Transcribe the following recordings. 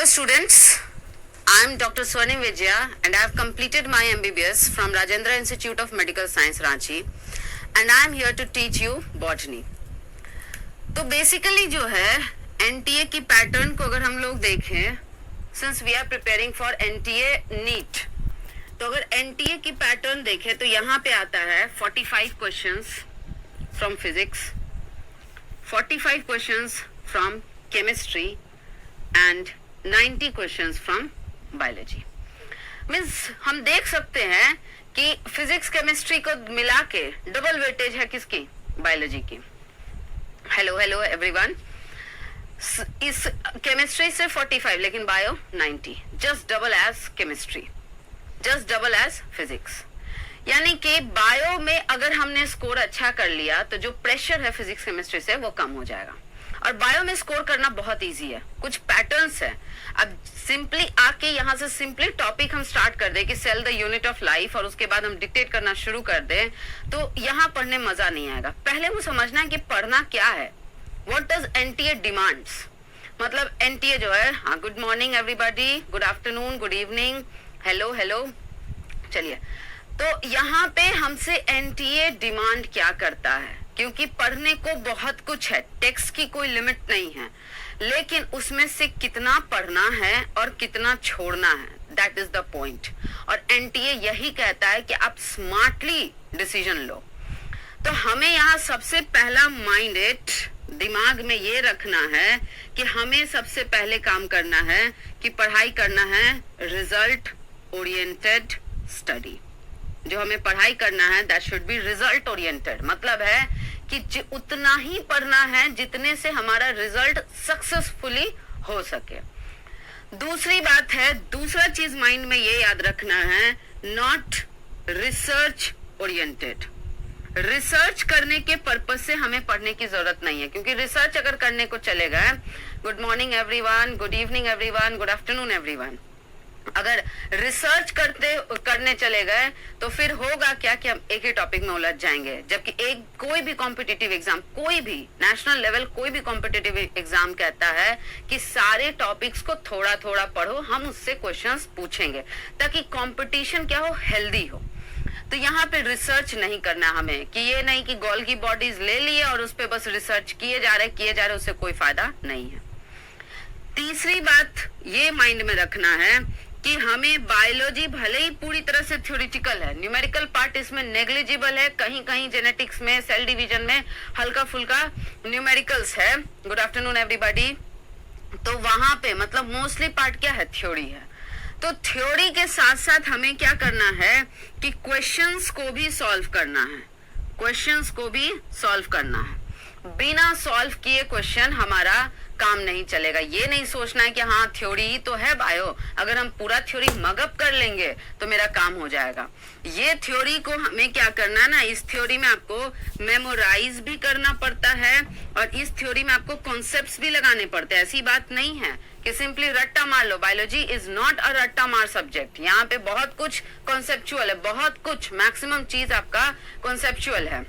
Hello students, I am Dr. Swarnim Vijaya and I have completed my MBBS from Rajendra Institute of Medical Science Ranchi and I am here to teach you botany. तो basically जो है NTA की pattern को अगर हम लोग देखें, since we are preparing for NTA NEET, तो अगर NTA की पैटर्न देखें तो यहाँ पे आता है 45 questions from physics, 45 questions from chemistry and 90 questions from biology. Means हम देख सकते हैं कि फिजिक्स केमिस्ट्री को मिला के डबल वेटेज है किसकी? बायोलॉजी की. Hello hello everyone. इस केमिस्ट्री से 45 लेकिन bio 90, just double as chemistry, just double as physics. यानी कि बायो में अगर हमने स्कोर अच्छा कर लिया तो जो प्रेशर है फिजिक्स केमिस्ट्री से वो कम हो जाएगा. और बायो में स्कोर करना बहुत इजी है, कुछ पैटर्न्स है. अब सिंपली आके यहाँ से सिंपली टॉपिक हम स्टार्ट कर दे कि cell the unit of life और उसके बाद हम डिक्टेट करना शुरू कर दे तो यहाँ पढ़ने मजा नहीं आएगा. पहले वो समझना है कि पढ़ना क्या है. What does NTA demands. मतलब एनटीए जो है, हाँ, good morning everybody, good afternoon, good evening, hello hello. चलिए, तो यहाँ पे हमसे एनटीए डिमांड क्या करता है, क्योंकि पढ़ने को बहुत कुछ है, टेक्स्ट की कोई लिमिट नहीं है, लेकिन उसमें से कितना पढ़ना है और कितना छोड़ना है, दैट इज द पॉइंट. और एनटीए यही कहता है कि आप स्मार्टली डिसीजन लो. तो हमें यहाँ सबसे पहला माइंडेड दिमाग में ये रखना है कि हमें सबसे पहले काम करना है कि पढ़ाई करना है रिजल्ट ओरिएंटेड स्टडी. जो हमें पढ़ाई करना है that should be result oriented. मतलब है कि उतना ही पढ़ना है जितने से हमारा रिजल्ट सक्सेसफुली हो सके. दूसरी बात है, दूसरा चीज माइंड में ये याद रखना है, नॉट रिसर्च ओरिएंटेड. रिसर्च करने के पर्पस से हमें पढ़ने की जरूरत नहीं है, क्योंकि रिसर्च अगर करने को चले गए, good morning everyone, good evening everyone, good afternoon everyone, अगर रिसर्च करने चले गए तो फिर होगा क्या कि हम एक ही टॉपिक में उलझ जाएंगे. जबकि कोई भी कॉम्पिटिटिव एग्जाम, कोई भी नेशनल लेवल कोई भी कॉम्पिटिटिव एग्जाम कहता है कि सारे टॉपिक्स को थोड़ा थोड़ा पढ़ो, हम उससे क्वेश्चंस पूछेंगे ताकि कंपटीशन क्या हो, हेल्दी हो. तो यहाँ पे रिसर्च नहीं करना हमें, कि ये नहीं कि गोल्गी बॉडीज ले लिए और उस पर बस रिसर्च किए जा रहे, उससे कोई फायदा नहीं है. तीसरी बात ये माइंड में रखना है कि हमें बायोलॉजी भले ही पूरी तरह से थ्योरेटिकल है, न्यूमेरिकल पार्ट इसमें नेग्लिजिबल है, कहीं कहीं जेनेटिक्स में, सेल डिवीजन में हल्का फुल्का न्यूमेरिकल्स है. Good afternoon everybody. तो वहां पे मतलब मोस्टली पार्ट क्या है, थ्योरी है. तो थ्योरी के साथ साथ हमें क्या करना है कि क्वेश्चंस को भी सॉल्व करना है, क्वेश्चंस को भी सॉल्व करना है. बिना सॉल्व किए क्वेश्चन हमारा काम नहीं चलेगा. ये नहीं सोचना है कि हाँ थ्योरी ही तो है बायो, अगर हम पूरा थ्योरी मगअप कर लेंगे तो मेरा काम हो जाएगा. ये थ्योरी को हमें क्या करना है ना, इस थ्योरी में आपको मेमोराइज भी करना पड़ता है और इस थ्योरी में आपको कॉन्सेप्ट्स भी लगाने पड़ते हैं. ऐसी बात नहीं है कि सिंपली रट्टा मार लो. बायोलॉजी इज नॉट अ रट्टा मार सब्जेक्ट. यहाँ पे बहुत कुछ कॉन्सेप्चुअल है, बहुत कुछ, मैक्सिमम चीज आपका कॉन्सेप्चुअल है.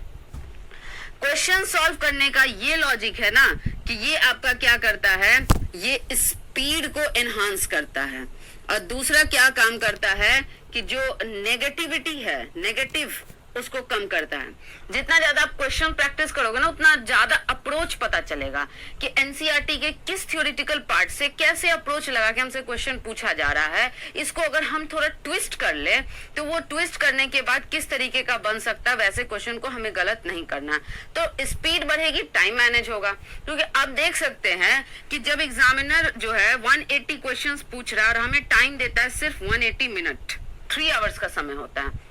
क्वेश्चन सॉल्व करने का ये लॉजिक है ना कि ये आपका क्या करता है, ये स्पीड को एनहांस करता है. और दूसरा क्या काम करता है कि जो नेगेटिविटी है, नेगेटिव, उसको कम करता है. जितना ज्यादा आप क्वेश्चन प्रैक्टिस करोगे ना उतना ज्यादा अप्रोच पता चलेगा कि एनसीईआरटी के किस थ्योरेटिकल पार्ट से कैसे अप्रोच लगा के हमसे क्वेश्चन पूछा जा रहा है. इसको अगर हम थोड़ा ट्विस्ट कर ले तो वो ट्विस्ट करने के बाद किस तरीके का बन सकता है, वैसे क्वेश्चन को हमें गलत नहीं करना. तो स्पीड बढ़ेगी, टाइम मैनेज होगा. क्योंकि आप देख सकते हैं कि जब एग्जामिनर जो है 180 क्वेश्चन पूछ रहा है और हमें टाइम देता है सिर्फ 180 मिनट, 3 आवर्स का समय होता है,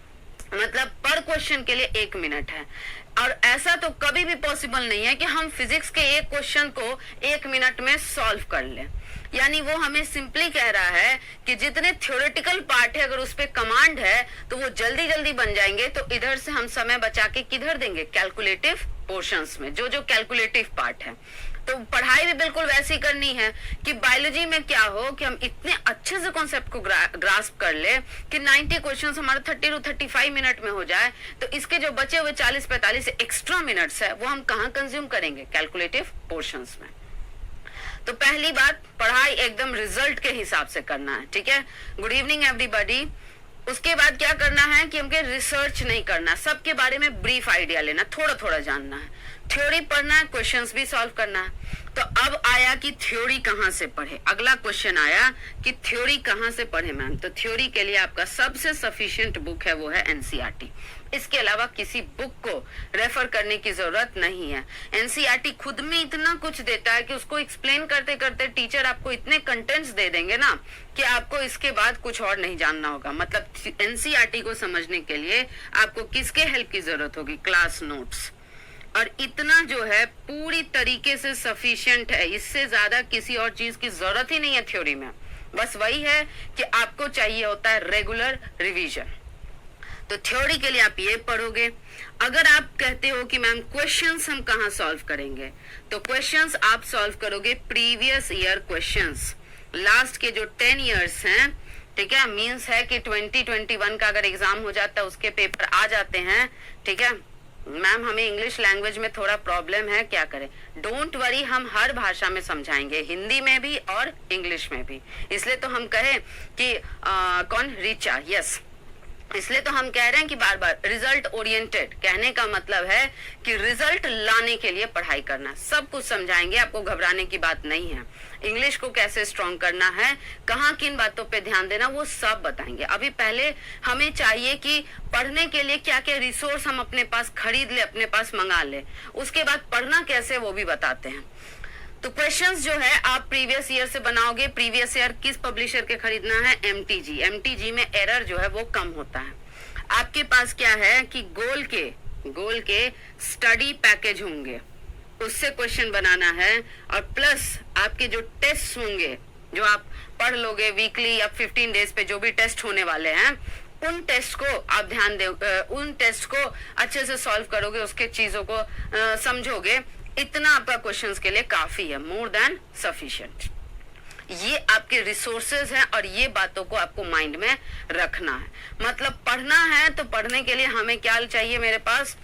मतलब पर क्वेश्चन के लिए 1 मिनट है. और ऐसा तो कभी भी पॉसिबल नहीं है कि हम फिजिक्स के एक क्वेश्चन को 1 मिनट में सॉल्व कर लें. यानी वो हमें सिंपली कह रहा है कि जितने थ्योरेटिकल पार्ट है अगर उस पे कमांड है तो वो जल्दी जल्दी बन जाएंगे. तो इधर से हम समय बचा के किधर देंगे, कैलकुलेटिव पोर्शंस में, जो जो कैलकुलेटिव पार्ट है. तो पढ़ाई भी बिल्कुल वैसी करनी है कि बायोलॉजी में क्या हो कि हम इतने अच्छे से कॉन्सेप्ट को ग्रास्प कर ले कि 90 क्वेश्चंस हमारा 30 to 35 मिनट में हो जाए. तो इसके जो बचे हुए 40-45 एक्स्ट्रा मिनट्स है वो हम कहाँ कंज्यूम करेंगे, कैलकुलेटिव पोर्शंस में. तो पहली बात, पढ़ाई एकदम रिजल्ट के हिसाब से करना है, ठीक है। Good evening everybody. उसके बाद क्या करना है कि हमके रिसर्च नहीं करना, सबके बारे में ब्रीफ आइडिया लेना, थोड़ा थोड़ा जानना है, थ्योरी पढ़ना है, क्वेश्चंस भी सॉल्व करना है। तो अब आया कि थ्योरी कहाँ से पढ़े, अगला क्वेश्चन आया कि थ्योरी कहाँ से पढ़े मैम। तो थ्योरी के लिए आपका सबसे सफिशिएंट बुक है वो है एनसीईआरटी। इसके अलावा किसी बुक को रेफर करने की जरूरत नहीं है। एनसीईआरटी खुद में इतना कुछ देता है कि उसको एक्सप्लेन करते करते टीचर आपको इतने कंटेंट्स दे देंगे ना कि आपको इसके बाद कुछ और नहीं जानना होगा। मतलब एनसीईआरटी को समझने के लिए आपको किसके हेल्प की जरूरत होगी, क्लास नोट्स। और इतना जो है पूरी तरीके से सफिशिएंट है, इससे ज्यादा किसी और चीज की जरूरत ही नहीं है थ्योरी में। बस वही है कि आपको चाहिए होता है रेगुलर रिवीजन। तो थ्योरी के लिए आप ये पढ़ोगे। अगर आप कहते हो कि मैम क्वेश्चंस हम कहाँ सॉल्व करेंगे, तो क्वेश्चंस आप सॉल्व करोगे प्रीवियस ईयर क्वेश्चंस, लास्ट के जो 10 इयर्स हैं, ठीक है। मींस है कि 2021 का अगर एग्जाम हो जाता है उसके पेपर आ जाते हैं, ठीक है। मैम हमें इंग्लिश लैंग्वेज में थोड़ा प्रॉब्लम है, क्या करें। डोंट वरी, हम हर भाषा में समझाएंगे, हिंदी में भी और इंग्लिश में भी। इसलिए तो हम कहें कि कौन रिचा, यस, इसलिए तो हम कह रहे हैं कि बार बार रिजल्ट ओरिएंटेड। कहने का मतलब है कि रिजल्ट लाने के लिए पढ़ाई करना। सब कुछ समझाएंगे, आपको घबराने की बात नहीं है। इंग्लिश को कैसे स्ट्रॉन्ग करना है, कहाँ किन बातों पे ध्यान देना, वो सब बताएंगे। अभी पहले हमें चाहिए कि पढ़ने के लिए क्या क्या रिसोर्स हम अपने पास खरीद ले, अपने पास मंगा ले। उसके बाद पढ़ना कैसे वो भी बताते हैं। तो क्वेश्चंस जो है आप प्रीवियस ईयर से बनाओगे। प्रीवियस ईयर किस पब्लिशर के खरीदना है, एमटीजी। एमटीजी में एरर जो है वो कम होता है। आपके पास क्या है कि गोल के स्टडी पैकेज होंगे, उससे क्वेश्चन बनाना है। और प्लस आपके जो टेस्ट होंगे, जो आप पढ़ लोगे वीकली या 15 डेज पे जो भी टेस्ट होने वाले हैं, उन टेस्ट को आप ध्यान दे, उन टेस्ट को अच्छे से सॉल्व करोगे, उसके चीजों को समझोगे। इतना आपका क्वेश्चंस के लिए काफी है, मोर देन सफिशिएंट। ये आपके रिसोर्सेज हैं और ये बातों को आपको माइंड में रखना है। मतलब पढ़ना है तो पढ़ने के लिए हमें क्या चाहिए, मेरे पास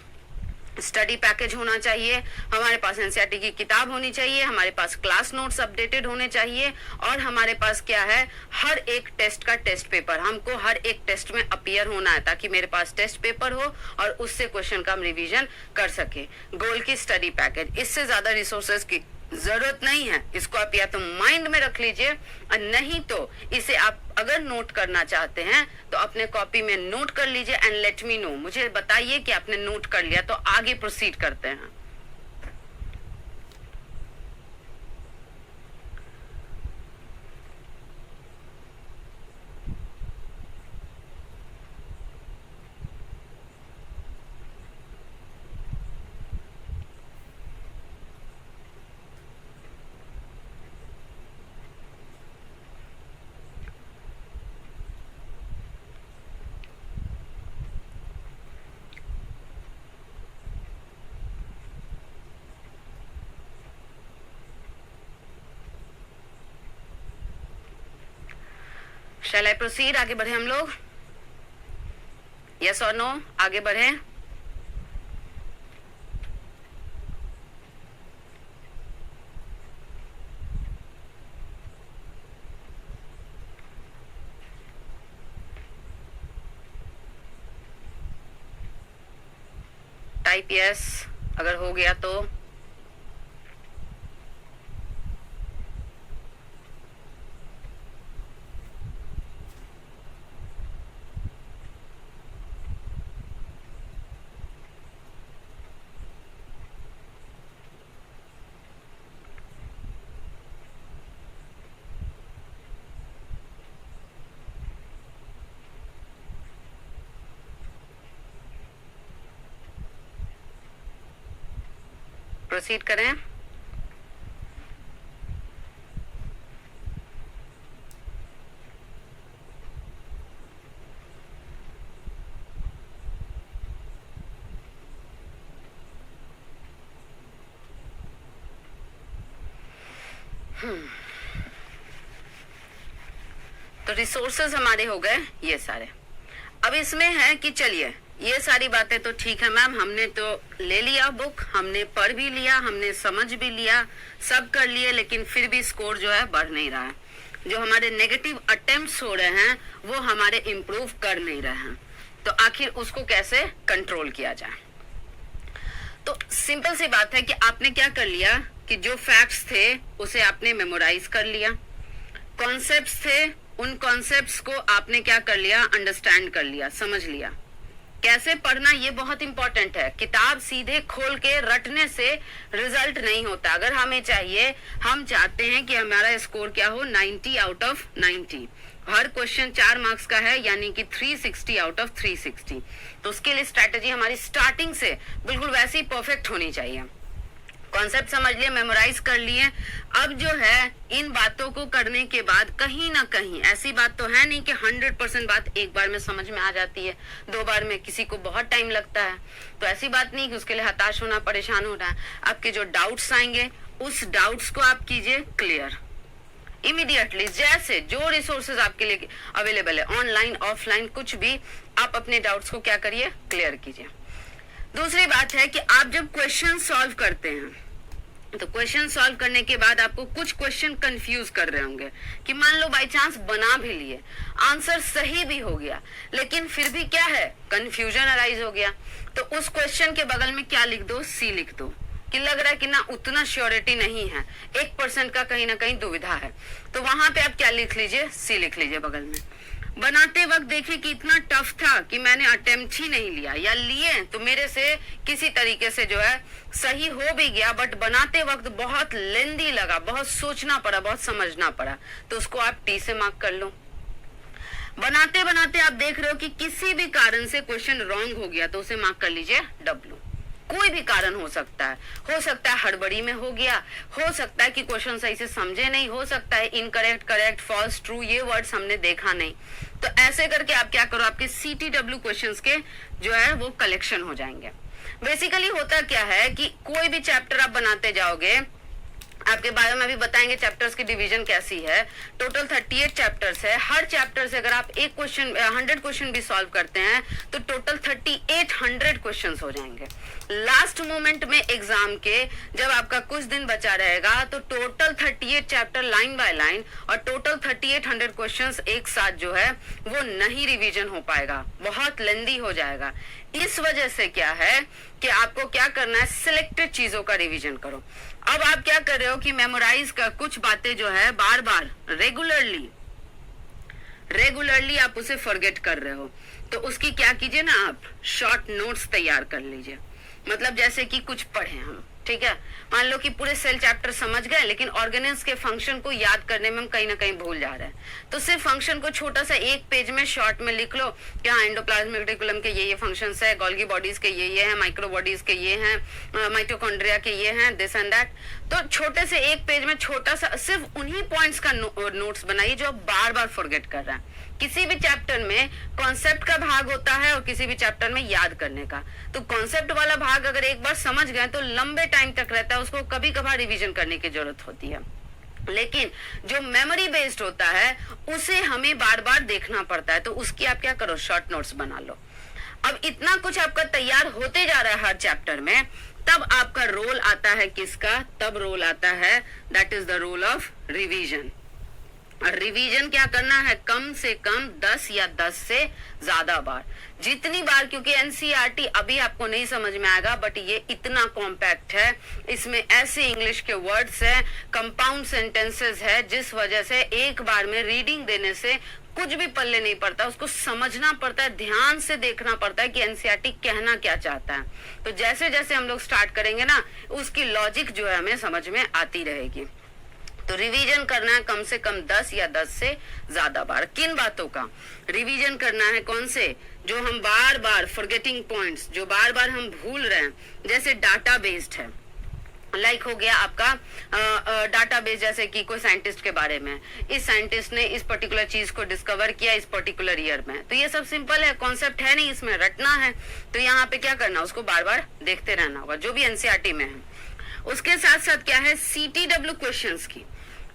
स्टडी पैकेज होना चाहिए, हमारे पास एनसीईआरटी की किताब होनी चाहिए, हमारे पास क्लास नोट्स अपडेटेड होने चाहिए, और हमारे पास क्या है, हर एक टेस्ट का टेस्ट पेपर। हमको हर एक टेस्ट में अपीयर होना है ताकि मेरे पास टेस्ट पेपर हो और उससे क्वेश्चन का हम रिवीजन कर सके। गोल की स्टडी पैकेज, इससे ज्यादा रिसोर्सेज की जरूरत नहीं है। इसको आप या तो माइंड में रख लीजिए, और नहीं तो इसे आप अगर नोट करना चाहते हैं तो अपने कॉपी में नोट कर लीजिए एंड लेट मी नो, मुझे बताइए कि आपने नोट कर लिया, तो आगे प्रोसीड करते हैं। Shall I proceed? आगे बढ़े हम लोग, yes or no? आगे बढ़े। टाइप यस अगर हो गया तो। प्रोसीड करें। तो रिसोर्सेज हमारे हो गए ये सारे। अब इसमें है कि चलिए ये सारी बातें तो ठीक है मैम, हमने तो ले लिया बुक, हमने पढ़ भी लिया, हमने समझ भी लिया, सब कर लिए, लेकिन फिर भी स्कोर जो है बढ़ नहीं रहा है। जो हमारे नेगेटिव अटेम्प्ट्स हो रहे हैं वो हमारे इम्प्रूव कर नहीं रहे हैं। तो आखिर उसको कैसे कंट्रोल किया जाए? तो सिंपल सी बात है कि आपने क्या कर लिया कि जो फैक्ट्स थे उसे आपने मेमोराइज कर लिया, कॉन्सेप्ट्स थे उन कॉन्सेप्ट्स को आपने क्या कर लिया, अंडरस्टैंड कर लिया, समझ लिया। कैसे पढ़ना ये बहुत इंपॉर्टेंट है। किताब सीधे खोल के रटने से रिजल्ट नहीं होता। अगर हमें चाहिए, हम चाहते हैं कि हमारा स्कोर क्या हो, 90 out of 90। Her question 4 marks का है, यानी कि 360 आउट ऑफ 360। तो उसके लिए स्ट्रैटेजी हमारी स्टार्टिंग से बिल्कुल वैसी ही परफेक्ट होनी चाहिए। कॉन्सेप्ट समझ लिए, मेमोराइज कर लिए। अब जो है इन बातों को करने के बाद कहीं ना कहीं, ऐसी बात तो है नहीं कि 100% बात एक बार में समझ में आ जाती है, 2 बार में किसी को बहुत टाइम लगता है। तो ऐसी बात नहीं कि उसके लिए हताश होना, परेशान होना है। आपके जो डाउट्स आएंगे उस डाउट्स को आप कीजिए क्लियर इमीडिएटली। जैसे जो रिसोर्सेज आपके लिए अवेलेबल है, ऑनलाइन ऑफलाइन कुछ भी, आप अपने डाउट्स को क्या करिए, क्लियर कीजिए। दूसरी बात है कि आप जब क्वेश्चन सॉल्व करते हैं तो क्वेश्चन सॉल्व करने के बाद आपको कुछ क्वेश्चन कंफ्यूज कर रहे होंगे कि मान लो बाय चांस बना भी लिए, आंसर सही भी हो गया, लेकिन फिर भी क्या है, कंफ्यूजन अराइज हो गया। तो उस क्वेश्चन के बगल में क्या लिख दो, सी लिख दो, कि लग रहा है कि ना उतना श्योरिटी नहीं है, 1% का कहीं ना कहीं दुविधा है। तो वहां पे आप क्या लिख लीजिए, सी लिख लीजिए बगल में। बनाते वक्त देखिए कि इतना टफ था कि मैंने अटेम्प्ट ही नहीं लिया, या लिए तो मेरे से किसी तरीके से जो है सही हो भी गया, बट बनाते वक्त बहुत लेंदी लगा, बहुत सोचना पड़ा, बहुत समझना पड़ा, तो उसको आप टी से मार्क कर लो। बनाते बनाते आप देख रहे हो कि किसी भी कारण से क्वेश्चन रॉन्ग हो गया तो उसे मार्क कर लीजिए डब्ल्यू। कोई भी कारण हो सकता है हड़बड़ी में हो गया, हो सकता है कि क्वेश्चन सही से समझे नहीं, हो सकता है इनकरेक्ट, करेक्ट, फॉल्स, ट्रू ये वर्ड्स हमने देखा नहीं। तो ऐसे करके आप क्या करो, आपके CTW क्वेश्चंस के जो है वो कलेक्शन हो जाएंगे। बेसिकली होता क्या है कि कोई भी चैप्टर आप बनाते जाओगे, आपके बायो में भी बताएंगे चैप्टर्स की डिवीजन कैसी है। टोटल 38 चैप्टर्स है। हर चैप्टर से अगर आप एक क्वेश्चन 100 क्वेश्चन भी सॉल्व करते हैं तो टोटल 3800 क्वेश्चंस हो जाएंगे। लास्ट मोमेंट में एग्जाम के जब आपका कुछ दिन बचा रहेगा तो total 38 chapter line by line और टोटल 3800 क्वेश्चंस एक साथ जो है वो नहीं रिवीजन हो पाएगा, बहुत लेंदी हो जाएगा। इस वजह से क्या है कि आपको क्या करना है, सिलेक्टेड चीजों का रिवीजन करो। अब आप क्या कर रहे हो कि मेमोराइज का कुछ बातें जो है बार बार रेगुलरली आप उसे फॉरगेट कर रहे हो, तो उसकी क्या कीजिए ना, आप शॉर्ट नोट्स तैयार कर लीजिए। मतलब जैसे कि कुछ पढ़े हम, ठीक है, मान लो कि पूरे सेल चैप्टर समझ गए लेकिन ऑर्गेनेल्स के फंक्शन को याद करने में हम कहीं ना कहीं भूल जा रहे हैं, तो सिर्फ फंक्शन को छोटा सा एक पेज में शॉर्ट में लिख लो कि हाँ एंडोप्लाज्मिक रेटिकुलम के ये फंक्शंस है, गोल्गी बॉडीज के ये हैं, माइक्रो बॉडीज के ये हैं, माइटोकॉन्ड्रिया के ये हैं, दिस एंड दैट। तो छोटे से एक पेज में छोटा सा सिर्फ उन्हीं पॉइंट्स का नोट्स बनाइए जो आप बार बार फॉरगेट कर रहे हैं। किसी भी चैप्टर में कॉन्सेप्ट का भाग होता है और किसी भी चैप्टर में याद करने का, तो कॉन्सेप्ट वाला भाग अगर एक बार समझ गए तो लंबे टाइम तक रहता है, उसको कभी कभार रिवीजन करने की जरूरत होती है। लेकिन जो मेमोरी बेस्ड होता है उसे हमें बार बार देखना पड़ता है, तो उसकी आप क्या करो, शॉर्ट नोट्स बना लो। अब इतना कुछ आपका तैयार होते जा रहा है हर चैप्टर में, तब आपका रोल आता है किसका, तब रोल आता है, that is the role of revision. और रिवीजन क्या करना है, कम से कम 10 या 10 से ज्यादा बार, जितनी बार, क्योंकि एनसीईआरटी अभी आपको नहीं समझ में आएगा बट ये इतना कॉम्पैक्ट है, इसमें ऐसे इंग्लिश के वर्ड्स हैं, कंपाउंड सेंटेंसेस है, जिस वजह से एक बार में रीडिंग देने से कुछ भी पल्ले नहीं पड़ता, उसको समझना पड़ता है, ध्यान से देखना पड़ता है कि एनसीईआरटी कहना क्या चाहता है। तो जैसे जैसे हम लोग स्टार्ट करेंगे ना, उसकी लॉजिक जो है हमें समझ में आती रहेगी। तो रिवीजन करना है कम से कम 10 या 10 से ज्यादा बार। किन बातों का रिवीजन करना है, कौन से, जो हम बार बार फॉरगेटिंग पॉइंट्स, जो बार बार हम भूल रहे हैं, जैसे डाटा बेस्ड है, लाइक हो गया आपका डाटाबेस, जैसे कि कोई साइंटिस्ट के बारे में, इस साइंटिस्ट ने इस पर्टिकुलर चीज को डिस्कवर किया इस पर्टिकुलर ईयर में, तो ये सब सिंपल है, कॉन्सेप्ट है नहीं, इसमें रटना है, तो यहाँ पे क्या करना, उसको बार बार देखते रहना होगा, जो भी एनसीईआरटी में है। उसके साथ साथ क्या है, CTW क्वेश्चंस की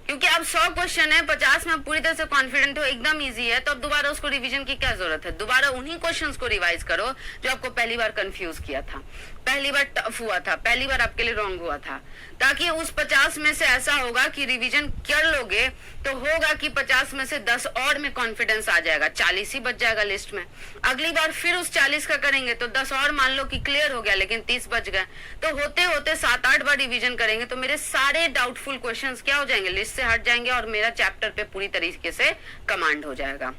क्योंकि अब 100 क्वेश्चन है, 50 में आप पूरी तरह से कॉन्फिडेंट हो, एकदम इजी है, तो अब दोबारा उसको रिवीजन की क्या जरूरत है। दोबारा उन्हीं क्वेश्चंस को रिवाइज करो जो आपको पहली बार कंफ्यूज किया था, पहली बार टफ हुआ था, पहली बार आपके लिए रॉन्ग हुआ था, ताकि उस 50 में से ऐसा होगा कि रिवीजन कर लोगे तो होगा कि 50 में से 10 और में कॉन्फिडेंस आ जाएगा, 40 ही बच जाएगा लिस्ट में। अगली बार फिर उस 40 का करेंगे तो 10 और मान लो कि क्लियर हो गया, लेकिन 30 बच गए। तो होते होते 7-8 बार रिवीजन करेंगे तो मेरे सारे डाउटफुल क्वेश्चंस क्या हो जाएंगे, लिस्ट से हट जाएंगे और मेरा चैप्टर पे पूरी तरीके से कमांड हो जाएगा।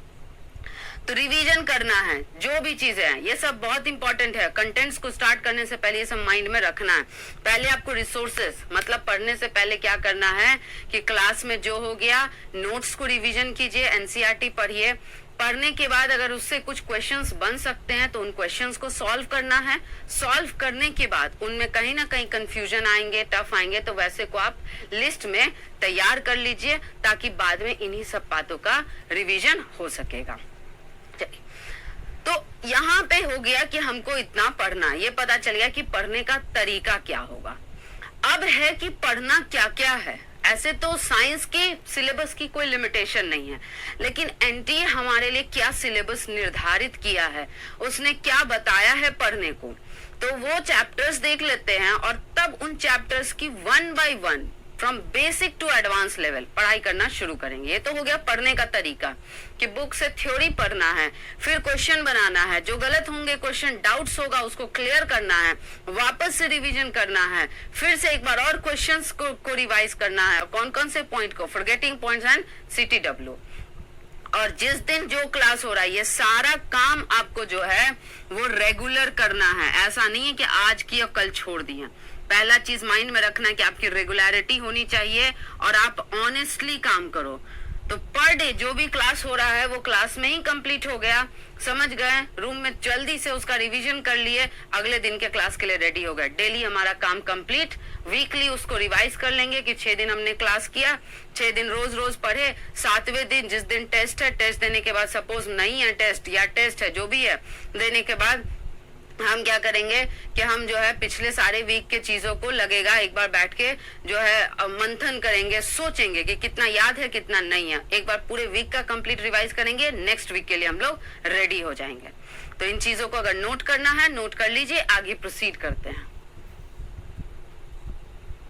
तो रिवीजन करना है, जो भी चीजें हैं ये सब बहुत इंपॉर्टेंट है। कंटेंट्स को स्टार्ट करने से पहले ये सब माइंड में रखना है। पहले आपको रिसोर्सेस, मतलब पढ़ने से पहले क्या करना है कि क्लास में जो हो गया नोट्स को रिवीजन कीजिए, एनसीईआरटी पढ़िए। पढ़ने के बाद अगर उससे कुछ क्वेश्चंस बन सकते हैं तो उन क्वेश्चंस को सॉल्व करना है। सॉल्व करने के बाद उनमें कहीं ना कहीं कंफ्यूजन आएंगे, टफ आएंगे, तो वैसे को आप लिस्ट में तैयार कर लीजिए ताकि बाद में इन्हीं सब बातों का रिवीजन हो सकेगा। तो यहाँ पे हो गया कि हमको इतना पढ़ना, ये पता चल गया कि पढ़ने का तरीका क्या होगा। अब है कि पढ़ना क्या क्या है। ऐसे तो साइंस के सिलेबस की कोई लिमिटेशन नहीं है, लेकिन एनटीए हमारे लिए क्या सिलेबस निर्धारित किया है, उसने क्या बताया है पढ़ने को, तो वो चैप्टर्स देख लेते हैं और तब उन चैप्टर्स की 1 by 1 from basic to advance level पढ़ाई करना शुरू करेंगे। ये तो हो गया पढ़ने का तरीका कि बुक से थ्योरी पढ़ना है, फिर क्वेश्चन बनाना है, जो गलत होंगे क्वेश्चन, डाउट्स होगा उसको क्लियर करना है, वापस से रिवीजन करना है, फिर से एक बार और क्वेश्चंस को रिवाइज करना है, कौन कौन से पॉइंट को, फॉरगेटिंग पॉइंट्स एंड CTW। और जिस दिन जो क्लास हो रहा है ये सारा काम आपको जो है वो रेगुलर करना है। ऐसा नहीं है कि आज की और कल छोड़ दिया। पहला चीज माइंड में रखना है कि आपकी रेगुलरिटी होनी चाहिए और आप ऑनेस्टली काम करो। तो पर डे जो भी क्लास हो रहा है वो क्लास में ही कंप्लीट हो गया, समझ गए, रूम में जल्दी से उसका रिवीजन कर लिए, अगले दिन के क्लास के लिए रेडी हो गए। डेली हमारा काम कंप्लीट, वीकली उसको रिवाइज कर लेंगे कि 6 दिन हमने क्लास किया, 6 दिन रोज रोज पढ़े, 7वें दिन जिस दिन टेस्ट है, टेस्ट देने के बाद सपोज नहीं है टेस्ट या टेस्ट है जो भी है, देने के बाद हम क्या करेंगे कि हम जो है पिछले सारे वीक के चीजों को लगेगा एक बार बैठ के जो है मंथन करेंगे, सोचेंगे कि कितना याद है कितना नहीं है। एक बार पूरे वीक का कंप्लीट रिवाइज करेंगे, नेक्स्ट वीक के लिए हम लोग रेडी हो जाएंगे। तो इन चीजों को अगर नोट करना है नोट कर लीजिए, आगे प्रोसीड करते हैं।